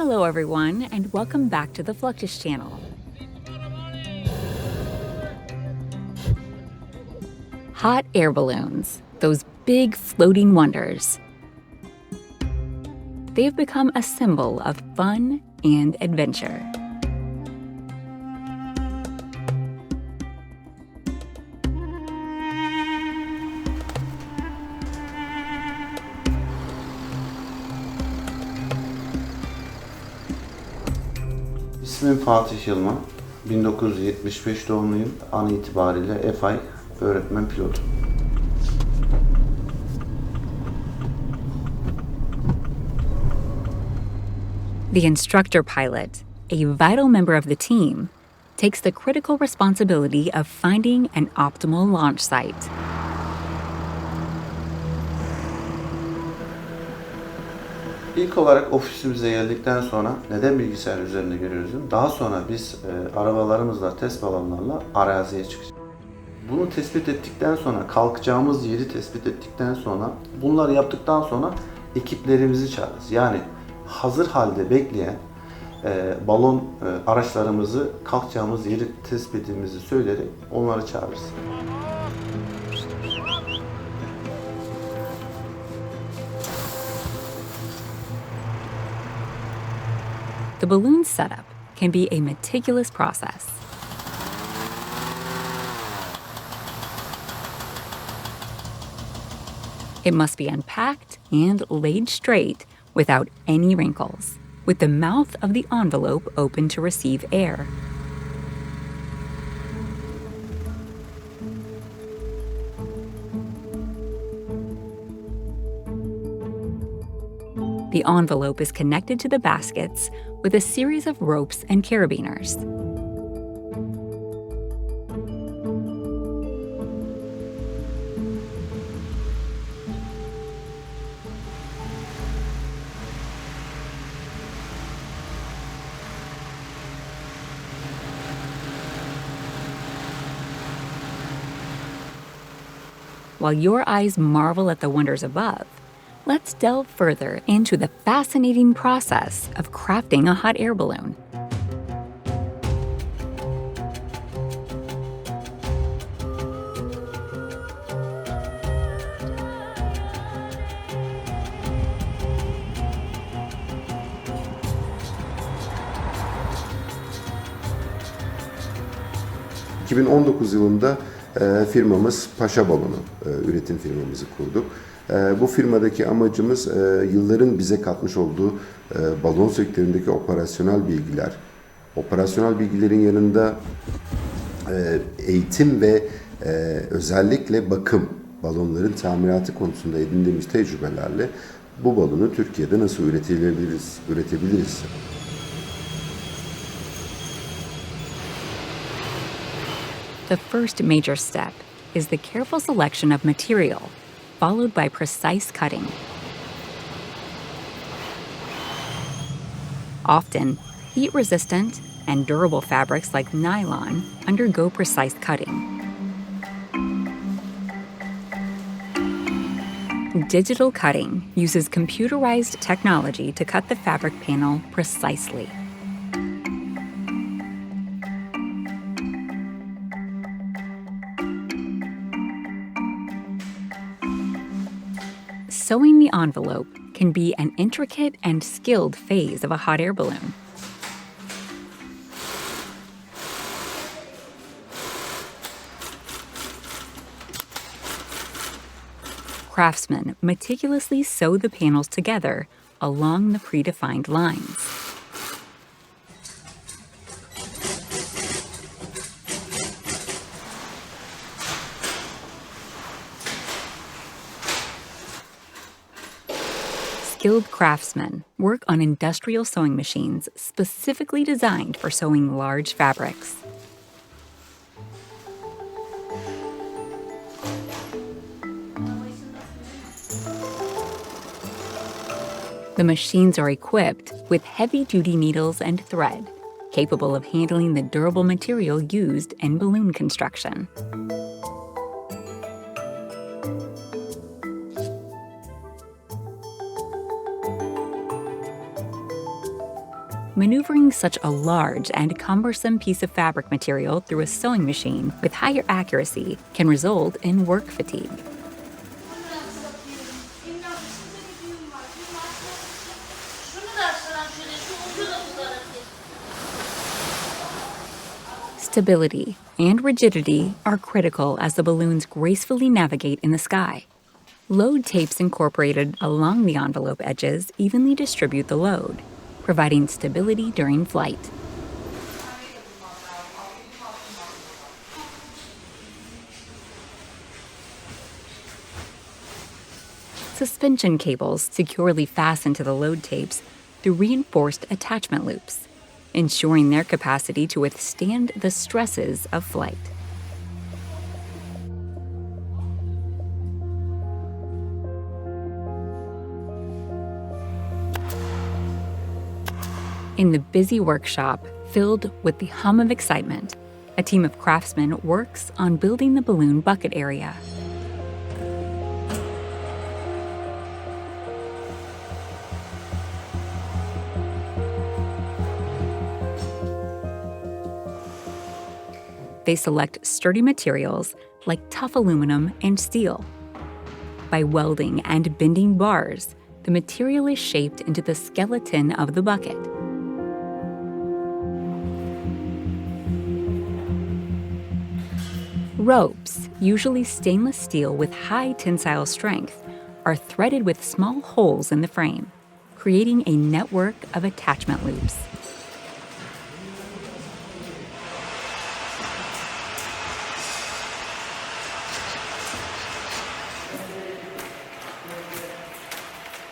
Hello everyone, and welcome back to the Fluctus Channel. Hot air balloons, those big floating wonders. They've become a symbol of fun and adventure. İsmim Fatih Yılmaz. 1975 doğumluyum. An itibariyle FI öğretmen pilotum. The instructor pilot, a vital member of the team, takes the critical responsibility of finding an optimal launch site. İlk olarak ofisimize geldikten sonra neden bilgisayar üzerinde görüyoruz? Daha sonra biz arabalarımızla, test balonlarla araziye çıkacağız. Bunu tespit ettikten sonra, kalkacağımız yeri tespit ettikten sonra, bunları yaptıktan sonra ekiplerimizi çağırırız. Yani hazır halde bekleyen balon araçlarımızı kalkacağımız yeri tespitimizi söyleyerek onları çağırırız. The balloon setup can be a meticulous process. It must be unpacked and laid straight without any wrinkles, with the mouth of the envelope open to receive air. The envelope is connected to the baskets with a series of ropes and carabiners. While your eyes marvel at the wonders above, let's delve further into the fascinating process of crafting a hot air balloon. ...2019 yılında firmamız Paşa Balonu üretim firmamızı kurduk. Bu firmadaki amacımız yılların bize katmış olduğu balon sektöründeki operasyonel bilgiler. Operasyonel bilgilerin yanında eğitim ve özellikle bakım, balonların tamiratı konusunda edindiğimiz tecrübelerle bu balonu Türkiye'de nasıl üretebiliriz? The first major step is the careful selection of material, followed by precise cutting. Often, heat-resistant and durable fabrics like nylon undergo precise cutting. Digital cutting uses computerized technology to cut the fabric panel precisely. Sewing the envelope can be an intricate and skilled phase of a hot air balloon. Craftsmen meticulously sew the panels together along the predefined lines. Skilled craftsmen work on industrial sewing machines specifically designed for sewing large fabrics. The machines are equipped with heavy-duty needles and thread, capable of handling the durable material used in balloon construction. Maneuvering such a large and cumbersome piece of fabric material through a sewing machine with higher accuracy can result in work fatigue. Stability and rigidity are critical as the balloons gracefully navigate in the sky. Load tapes incorporated along the envelope edges evenly distribute the load, providing stability during flight. Suspension cables securely fasten to the load tapes through reinforced attachment loops, ensuring their capacity to withstand the stresses of flight. In the busy workshop, filled with the hum of excitement, a team of craftsmen works on building the balloon bucket area. They select sturdy materials like tough aluminum and steel. By welding and bending bars, the material is shaped into the skeleton of the bucket. Ropes, usually stainless steel with high tensile strength, are threaded with small holes in the frame, creating a network of attachment loops.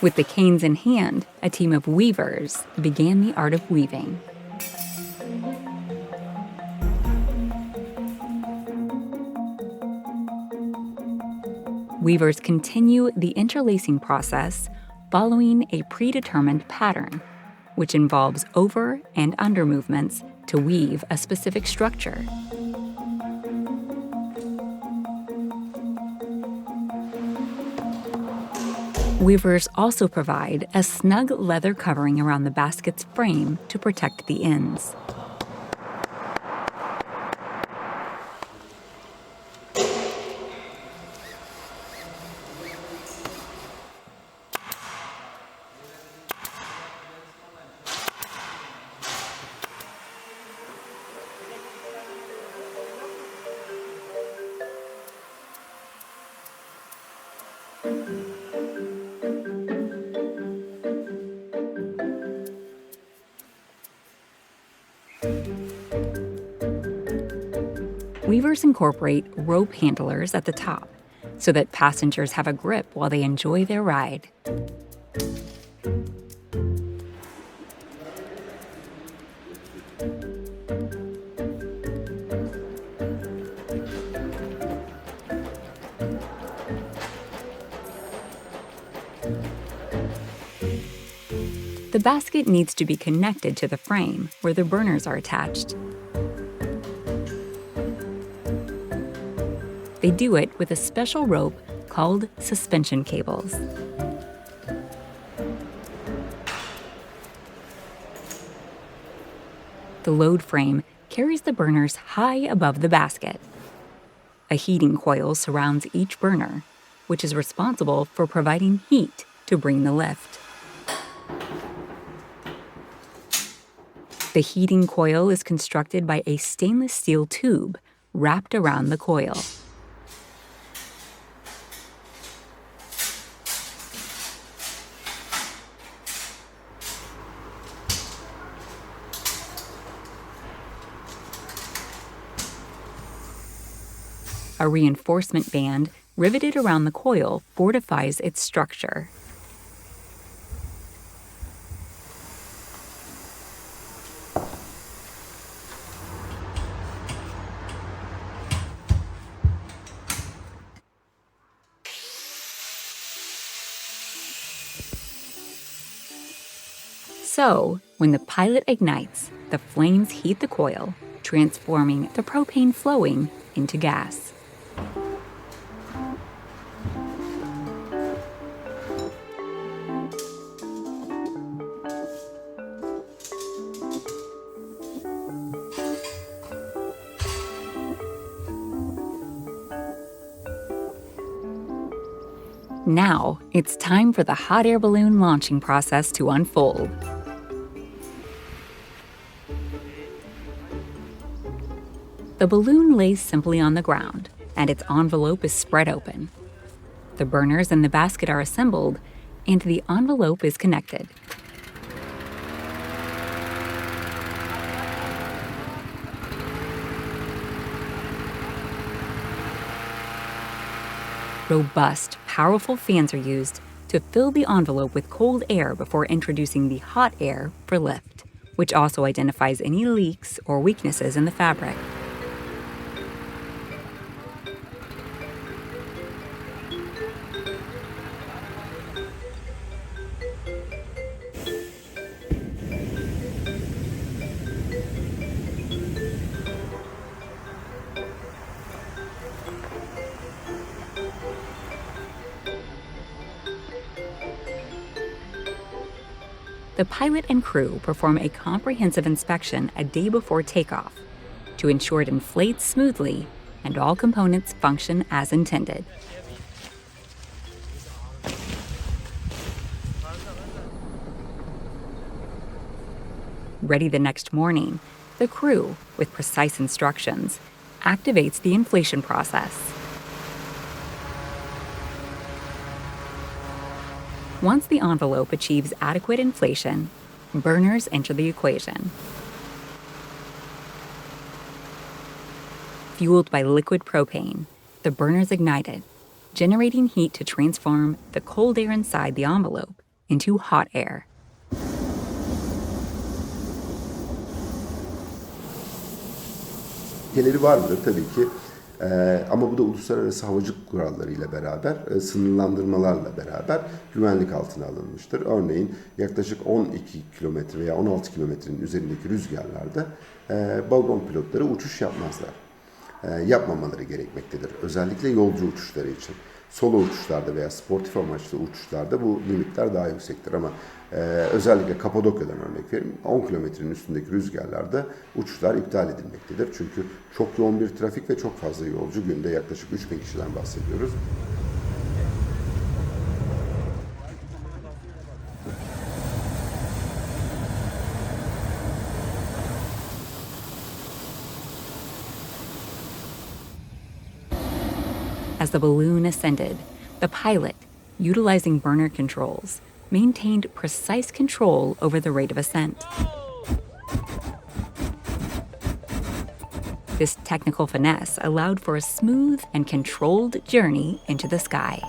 With the canes in hand, a team of weavers began the art of weaving. Weavers continue the interlacing process following a predetermined pattern, which involves over and under movements to weave a specific structure. Weavers also provide a snug leather covering around the basket's frame to protect the ends. Weavers incorporate rope handlers at the top so that passengers have a grip while they enjoy their ride. The basket needs to be connected to the frame where the burners are attached. They do it with a special rope called suspension cables. The load frame carries the burners high above the basket. A heating coil surrounds each burner, which is responsible for providing heat to bring the lift. The heating coil is constructed by a stainless steel tube wrapped around the coil. A reinforcement band riveted around the coil fortifies its structure. So, when the pilot ignites, the flames heat the coil, transforming the propane flowing into gas. Now, it's time for the hot air balloon launching process to unfold. The balloon lays simply on the ground, and its envelope is spread open. The burners in the basket are assembled, and the envelope is connected. Robust, powerful fans are used to fill the envelope with cold air before introducing the hot air for lift, which also identifies any leaks or weaknesses in the fabric. The pilot and crew perform a comprehensive inspection a day before takeoff to ensure it inflates smoothly and all components function as intended. Ready the next morning, the crew, with precise instructions, activates the inflation process. Once the envelope achieves adequate inflation, burners enter the equation. Fueled by liquid propane, the burners ignited, generating heat to transform the cold air inside the envelope into hot air. Tehlikeleri vardır tabii ki. Ama bu da uluslararası havacılık kurallarıyla beraber, sınırlandırmalarla beraber güvenlik altına alınmıştır. Örneğin yaklaşık 12 kilometre veya 16 kilometrenin üzerindeki rüzgarlarda balon pilotları uçuş yapmazlar. Yapmamaları gerekmektedir. Özellikle yolcu uçuşları için. Solo uçuşlarda veya sportif amaçlı uçuşlarda bu limitler daha yüksektir ama özellikle Kapadokya'dan örnek vereyim. 10 kilometrenin üstündeki rüzgarlarda uçuşlar iptal edilmektedir. Çünkü çok yoğun bir trafik ve çok fazla yolcu, günde yaklaşık 3000 kişiden bahsediyoruz. As the balloon ascended, the pilot, utilizing burner controls, maintained precise control over the rate of ascent. This technical finesse allowed for a smooth and controlled journey into the sky.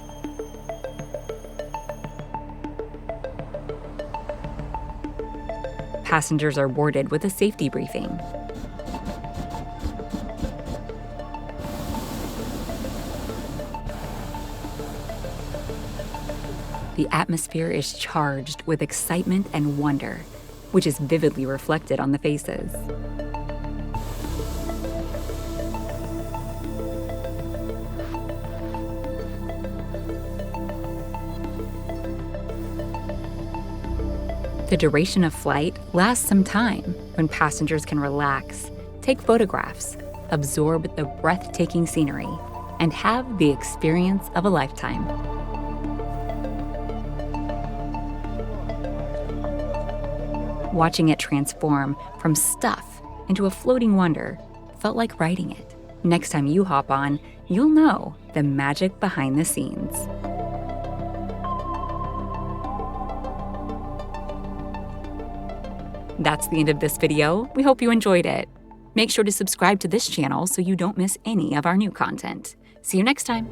Passengers are boarded with a safety briefing. The atmosphere is charged with excitement and wonder, which is vividly reflected on the faces. The duration of flight lasts some time when passengers can relax, take photographs, absorb the breathtaking scenery, and have the experience of a lifetime. Watching it transform from stuff into a floating wonder felt like riding it. Next time you hop on, you'll know the magic behind the scenes. That's the end of this video. We hope you enjoyed it. Make sure to subscribe to this channel so you don't miss any of our new content. See you next time.